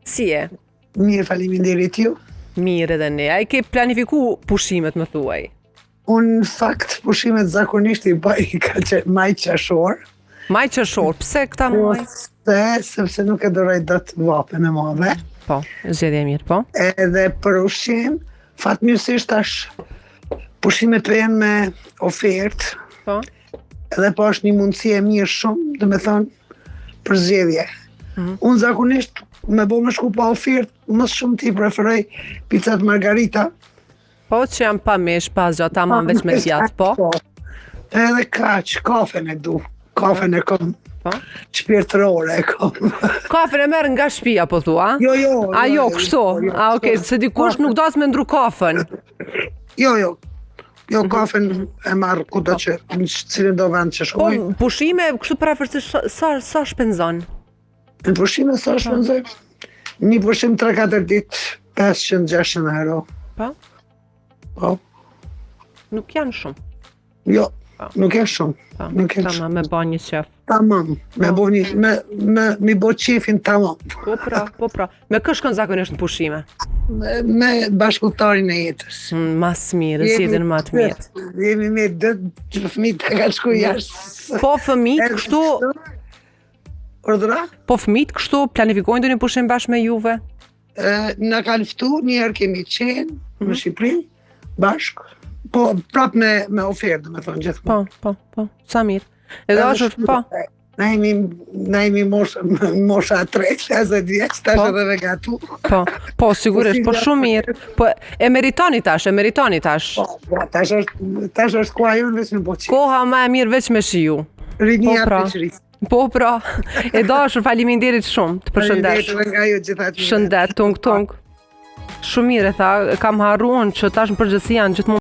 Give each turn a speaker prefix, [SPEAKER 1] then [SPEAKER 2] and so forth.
[SPEAKER 1] Si e?
[SPEAKER 2] Mirë, faleminderit ju.
[SPEAKER 1] Mirë edhe ne. A i ke planifiku pushimet, më thuaj?
[SPEAKER 2] Unë në fakt pushimet zakonisht i bëj maj qashor.
[SPEAKER 1] Maj qashor, pse këta muaj?
[SPEAKER 2] Sepse nuk e doroj dot vapen e madhe.
[SPEAKER 1] Po, zgjedhje mirë, po.
[SPEAKER 2] Edhe për ushqim, fatmirësisht tash pushimet të jenë me ofertë.
[SPEAKER 1] Po.
[SPEAKER 2] Edhe po është një mundësi e mirë shumë, dhe me thonë, për zgjedhje. Unë zakonisht me bo me shku pa ofertë, më shumë ti preferoj pizzat margarita.
[SPEAKER 1] Po, që jam pa mesh, pa zgja, ta ma veç me djatë, po?
[SPEAKER 2] Edhe kaq, kafen e du. Kafen e kom.
[SPEAKER 1] Po?
[SPEAKER 2] Shpirtërore e kom.
[SPEAKER 1] Kafen e merë nga shtëpia, po thua?
[SPEAKER 2] Jo.
[SPEAKER 1] A jo, kështu? A, okej, se dikush nuk do të me ndru kafen.
[SPEAKER 2] Jo. Jo, kafen e marrë kudo që, në cilin do vend që
[SPEAKER 1] Po,
[SPEAKER 2] shkoj.
[SPEAKER 1] pushime, kështu prafërsisht, sa shpenzon?
[SPEAKER 2] Në pushime sa shpenzoj? Një pushim 3-4 ditë, 500-600 euro.
[SPEAKER 1] Po?
[SPEAKER 2] Po,
[SPEAKER 1] Nuk janë shumë.
[SPEAKER 2] jo, nuk e shumë.
[SPEAKER 1] Po,
[SPEAKER 2] Nuk e
[SPEAKER 1] tama
[SPEAKER 2] shumë.
[SPEAKER 1] me ba një qef.
[SPEAKER 2] Tamam, me bo qefin tamam.
[SPEAKER 1] Po pra. Me kë shkon zakonisht në pushime?
[SPEAKER 2] Me bashkëlltarin e jetës.
[SPEAKER 1] Mas mirë, zgjedhjen më të mirë.
[SPEAKER 2] Jemi me dëtë fëmijë të ka shku jashtë.
[SPEAKER 1] Po fëmijët kështu,
[SPEAKER 2] Ordra?
[SPEAKER 1] po fëmijët kështu planifikojnë ndonjë pushim bashkë me juve?
[SPEAKER 2] Në kanë ftu, njerë kemi qenë në Shqipëri, bashkë. Po, prap me ofertë, me thonë gjithmonë.
[SPEAKER 1] Po, sa mirë. Edhe është, po.
[SPEAKER 2] Na jemi mosha 3-50 vjeç, tash edhe me gatu.
[SPEAKER 1] Po, sigurisht, po shumë mirë. Po, e meritoni tash.
[SPEAKER 2] Po, tash është koha jonë veç me boqi.
[SPEAKER 1] Koha më e mirë veç me shiju.
[SPEAKER 2] Rinia
[SPEAKER 1] pra.
[SPEAKER 2] peqërisë.
[SPEAKER 1] Po, pra. E dashur, faleminderit shumë, të përshëndesh.
[SPEAKER 2] Faleminderit nga ju gjithatë.
[SPEAKER 1] Shëndet, tung. Shumë mirë e tha, kam harruar që tash në përgjithësi janë gjithmonë